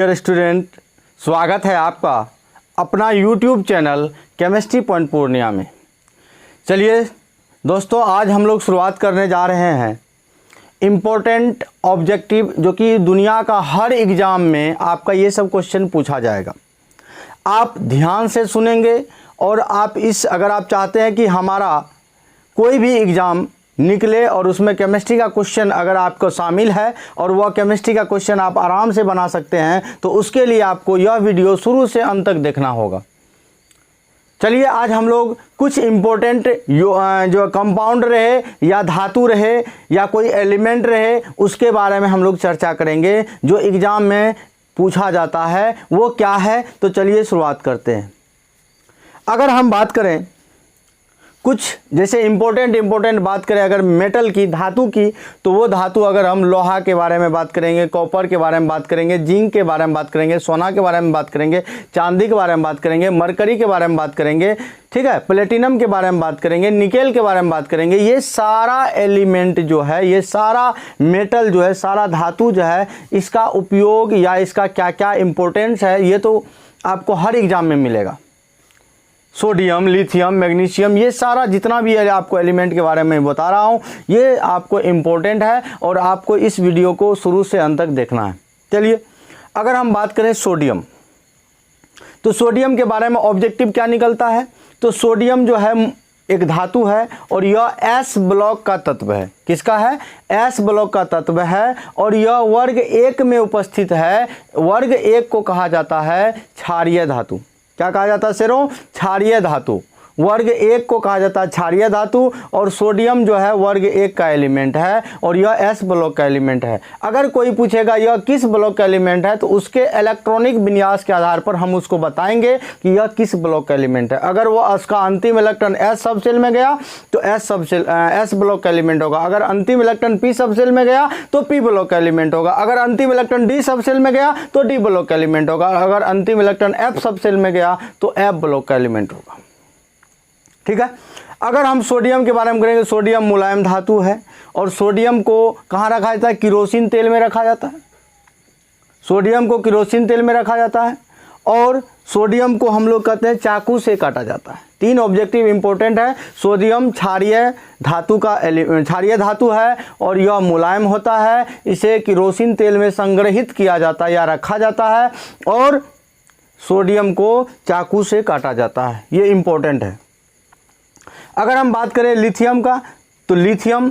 Dear student, स्वागत है आपका अपना YouTube channel chemistry point Purnia में। चलिए दोस्तों, आज हम लोग शुरुआत करने जा रहे हैं इम्पोर्टेंट ऑब्जेक्टिव, जो कि दुनिया का हर एग्ज़ाम में आपका ये सब क्वेश्चन पूछा जाएगा। आप ध्यान से सुनेंगे और अगर आप चाहते हैं कि हमारा कोई भी एग्ज़ाम निकले और उसमें केमिस्ट्री का क्वेश्चन अगर आपको शामिल है और वह केमिस्ट्री का क्वेश्चन आप आराम से बना सकते हैं, तो उसके लिए आपको यह वीडियो शुरू से अंत तक देखना होगा। चलिए, आज हम लोग कुछ इम्पोर्टेंट जो कंपाउंड रहे या धातु रहे या कोई एलिमेंट रहे, उसके बारे में हम लोग चर्चा करेंगे जो एग्ज़ाम में पूछा जाता है। वो क्या है, तो चलिए शुरुआत करते हैं। अगर हम बात करें कुछ जैसे इम्पोर्टेंट बात करें अगर मेटल की, धातु की, तो वो धातु अगर हम लोहा के बारे में बात करेंगे, कॉपर के बारे में बात करेंगे, जिंक के बारे में बात करेंगे, सोना के बारे में बात करेंगे, चांदी के बारे में बात करेंगे, मरकरी के बारे में बात करेंगे, ठीक है, प्लेटिनम के बारे में बात करेंगे, निकेल के बारे में बात करेंगे। ये सारा एलिमेंट जो है, ये सारा मेटल जो है, सारा धातु जो है, इसका उपयोग या इसका क्या क्या इम्पोर्टेंस है, ये तो आपको हर एग्ज़ाम में मिलेगा। सोडियम, लिथियम, मैग्नीशियम, ये सारा जितना भी है आपको एलिमेंट के बारे में बता रहा हूँ, ये आपको इम्पोर्टेंट है और आपको इस वीडियो को शुरू से अंत तक देखना है। चलिए, अगर हम बात करें सोडियम, तो सोडियम के बारे में ऑब्जेक्टिव क्या निकलता है, तो सोडियम जो है एक धातु है और यह एस ब्लॉक का तत्व है। किसका है? एस ब्लॉक का तत्व है और यह वर्ग 1 में उपस्थित है। वर्ग 1 को कहा जाता है क्षारीय धातु। क्या कहा जाता है शेरों? क्षारीय धातु। वर्ग 1 को कहा जाता है क्षारीय धातु और सोडियम जो है वर्ग 1 का एलिमेंट है और यह एस ब्लॉक का एलिमेंट है। अगर कोई पूछेगा यह किस ब्लॉक का एलिमेंट है, तो उसके इलेक्ट्रॉनिक विन्यास के आधार पर हम उसको बताएंगे कि यह किस ब्लॉक का एलिमेंट है। अगर वो उसका अंतिम इलेक्ट्रॉन एस सबसेल में गया तो एस ब्लॉक का एलिमेंट होगा। अगर अंतिम इलेक्ट्रॉन पी सबसेल में गया तो पी ब्लॉक का एलिमेंट होगा। अगर अंतिम इलेक्ट्रॉन डी सबसेल में गया तो डी ब्लॉक का एलिमेंट होगा। अगर अंतिम इलेक्ट्रॉन एफ सबसेल में गया तो एफ ब्लॉक का एलिमेंट होगा। ठीक है। अगर हम सोडियम के बारे में करेंगे, सोडियम मुलायम धातु है और सोडियम को कहाँ रखा जाता है? किरोसिन तेल में रखा जाता है। सोडियम को किरोसिन तेल में रखा जाता है और सोडियम को हम लोग कहते हैं चाकू से काटा जाता है। 3 ऑब्जेक्टिव इंपॉर्टेंट है। सोडियम क्षारीय धातु है और यह मुलायम होता है। इसे किरोसिन तेल में संग्रहित किया जाता है या रखा जाता है और सोडियम को चाकू से काटा जाता है। ये इंपॉर्टेंट है। अगर हम बात करें लिथियम का, तो लिथियम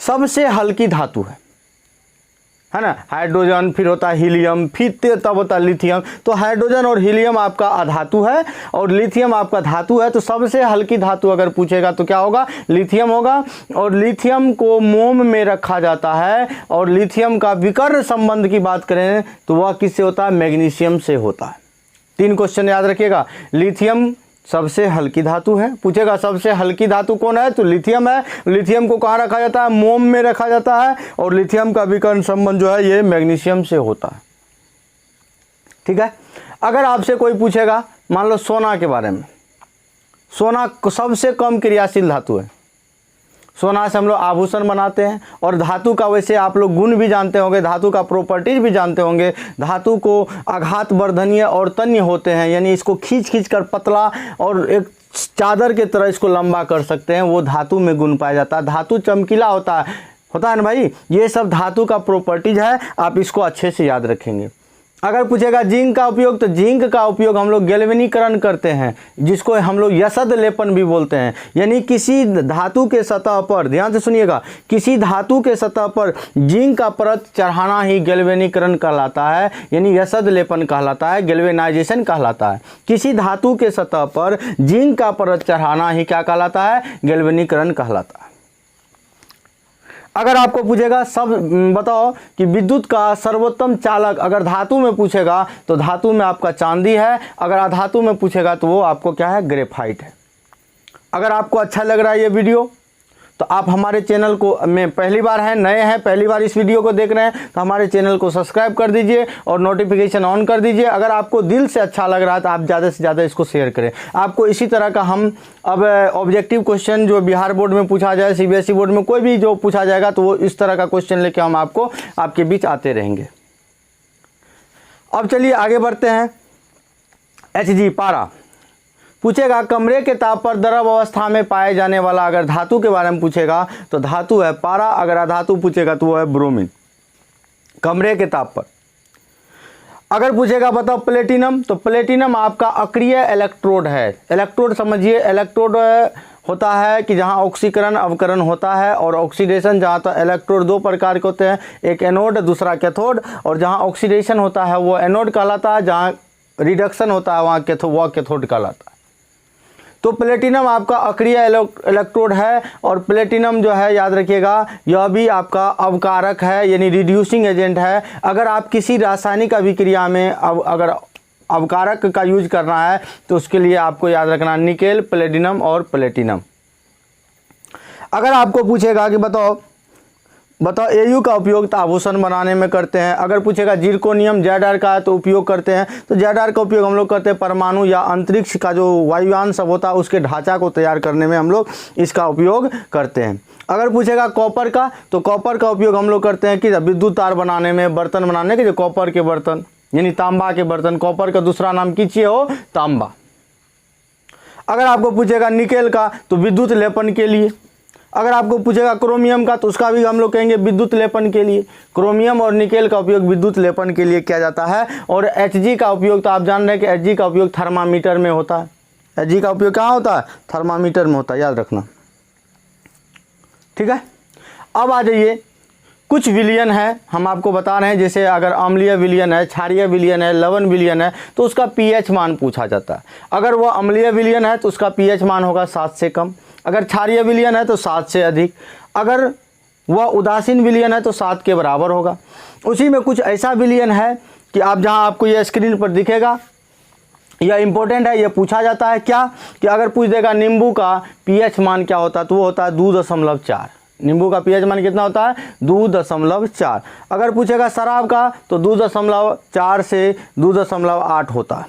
सबसे हल्की धातु है ना। हाइड्रोजन, फिर होता है हीलियम, फिर तब होता है लिथियम। तो हाइड्रोजन और हीलियम आपका अधातु है और लिथियम आपका धातु है। तो सबसे हल्की धातु अगर पूछेगा तो क्या होगा? लिथियम होगा। और लिथियम को मोम में रखा जाता है और लिथियम का विकर्ण संबंध की बात करें तो वह किससे होता है? मैग्नीशियम से होता है। 3 क्वेश्चन याद रखिएगा। लिथियम सबसे हल्की धातु है, पूछेगा सबसे हल्की धातु कौन है, तो लिथियम है। लिथियम को कहाँ रखा जाता है? मोम में रखा जाता है और लिथियम का विकर्ण संबंध जो है ये मैग्नीशियम से होता है। ठीक है। अगर आपसे कोई पूछेगा, मान लो सोना के बारे में, सोना सबसे कम क्रियाशील धातु है। सोना से हम लोग आभूषण बनाते हैं और धातु का वैसे आप लोग गुण भी जानते होंगे, धातु का प्रॉपर्टीज भी जानते होंगे। धातु को आघात वर्धनीय और तन्य होते हैं, यानी इसको खींच कर पतला और एक चादर के तरह इसको लंबा कर सकते हैं। वो धातु में गुण पाया जाता है। धातु चमकीला होता है ना भाई। ये सब धातु का प्रॉपर्टीज है, आप इसको अच्छे से याद रखेंगे। अगर पूछेगा जिंक का उपयोग, तो जिंक का उपयोग हम लोग गैल्वेनीकरण करते हैं, जिसको हम लोग यसद लेपन भी बोलते हैं। यानी किसी धातु के सतह पर, ध्यान से सुनिएगा, किसी धातु के सतह पर जिंक का परत चढ़ाना ही गैल्वेनीकरण कहलाता है, यानी यसद लेपन कहलाता है, गैल्वेनाइजेशन कहलाता है। किसी धातु के सतह पर जिंक का परत चढ़ाना ही क्या कहलाता है? गैल्वेनीकरण कहलाता है। अगर आपको पूछेगा सब बताओ कि विद्युत का सर्वोत्तम चालक, अगर धातु में पूछेगा तो धातु में आपका चांदी है। अगर अधातु में पूछेगा तो वो आपको क्या है? ग्रेफाइट है। अगर आपको अच्छा लग रहा है ये वीडियो, तो आप हमारे चैनल को में पहली बार हैं, नए हैं, पहली बार इस वीडियो को देख रहे हैं, तो हमारे चैनल को सब्सक्राइब कर दीजिए और नोटिफिकेशन ऑन कर दीजिए। अगर आपको दिल से अच्छा लग रहा है तो आप ज़्यादा से ज़्यादा इसको शेयर करें। आपको इसी तरह का हम अब ऑब्जेक्टिव क्वेश्चन जो बिहार बोर्ड में पूछा जाए, CBSE बोर्ड में कोई भी जो पूछा जाएगा, तो वो इस तरह का क्वेश्चन लेके हम आपके बीच आते रहेंगे। अब चलिए आगे बढ़ते हैं। Hg पारा पूछेगा कमरे के ताप पर द्रव अवस्था में पाए जाने वाला, अगर धातु के बारे में पूछेगा तो धातु है पारा, अगर अधातु पूछेगा तो वो है ब्रोमीन। कमरे के ताप पर अगर पूछेगा बताओ प्लेटिनम, तो प्लेटिनम आपका अक्रिय इलेक्ट्रोड है। इलेक्ट्रोड समझिए, इलेक्ट्रोड होता है कि जहां ऑक्सीकरण अवकरण होता है और ऑक्सीडेशन, जहां तो इलेक्ट्रोड दो प्रकार के होते हैं, एक एनोड दूसरा कैथोड, और जहां ऑक्सीडेशन होता है वो एनोड कहलाता है, जहां रिडक्शन होता है वह कैथोड कहलाता है। तो प्लेटिनम आपका अक्रिय इलेक्ट्रोड है, और प्लेटिनम जो है याद रखिएगा यह भी आपका अवकारक है, यानी रिड्यूसिंग एजेंट है। अगर आप किसी रासायनिक अभिक्रिया में अगर अवकारक का यूज करना है तो उसके लिए आपको याद रखना निकेल, प्लेटिनम और प्लेटिनम। अगर आपको पूछेगा कि बताओ एयू का उपयोग तो आभूषण बनाने में करते हैं। अगर पूछेगा जिरकोनियम Zr का तो उपयोग करते हैं, तो Zr का उपयोग हम लोग करते हैं परमाणु या अंतरिक्ष का जो वायुयान सब होता है उसके ढांचा को तैयार करने में हम लोग इसका उपयोग करते हैं। अगर पूछेगा कॉपर का, तो कॉपर का उपयोग हम लोग करते हैं कि विद्युत तार बनाने में, बर्तन बनाने के, जो कॉपर के बर्तन यानी तांबा के बर्तन, कॉपर का दूसरा नाम कीजिए हो तांबा। अगर आपको पूछेगा निकेल का तो विद्युत लेपन के लिए। अगर आपको पूछेगा क्रोमियम का तो उसका भी हम लोग कहेंगे विद्युत लेपन के लिए। क्रोमियम और निकेल का उपयोग विद्युत लेपन के लिए किया जाता है। और Hg का उपयोग तो आप जान रहे हैं कि Hg का उपयोग थर्मामीटर में होता है। Hg का उपयोग कहाँ होता है? थर्मामीटर में होता है, याद रखना, ठीक है। अब आ जाइए, कुछ विलयन है हम आपको बता रहे हैं, जैसे अगर अम्लीय विलयन है, क्षारीय विलयन है, लवण विलयन है, तो उसका pH मान पूछा जाता है। अगर वह अम्लीय विलयन है तो उसका pH मान होगा 7 से कम, अगर क्षारीय विलयन है तो 7 से अधिक, अगर वह उदासीन विलयन है तो 7 के बराबर होगा। उसी में कुछ ऐसा विलयन है कि आप जहां आपको यह स्क्रीन पर दिखेगा, यह इंपॉर्टेंट है, यह पूछा जाता है क्या कि अगर पूछ देगा नींबू का pH मान क्या होता है, तो वो होता है 2.4। नींबू का pH मान कितना होता है? 2.4। अगर पूछेगा शराब का तो 2.4 से 2.8 होता है,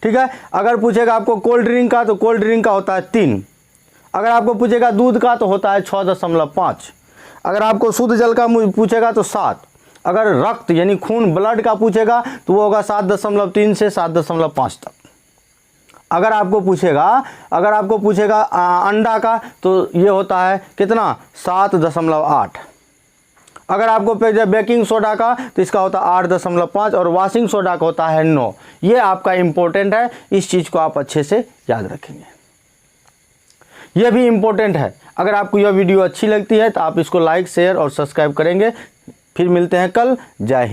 ठीक है। अगर पूछेगा आपको कोल्ड ड्रिंक का तो कोल्ड ड्रिंक का होता है 3। अगर आपको पूछेगा दूध का तो होता है 6.5। अगर आपको शुद्ध जल का पूछेगा तो 7। अगर रक्त यानी खून ब्लड का पूछेगा तो वो होगा 7.3 से 7.5 तक। अगर आपको पूछेगा अंडा का तो ये होता है कितना? 7.8। अगर आपको बेकिंग सोडा का तो इसका होता है 8.5 और वॉशिंग सोडा का होता है 9। ये आपका इंपॉर्टेंट है, इस चीज़ को आप अच्छे से याद रखेंगे, यह भी इंपॉर्टेंट है। अगर आपको यह वीडियो अच्छी लगती है तो आप इसको लाइक, शेयर और सब्सक्राइब करेंगे। फिर मिलते हैं कल। जय हिंद।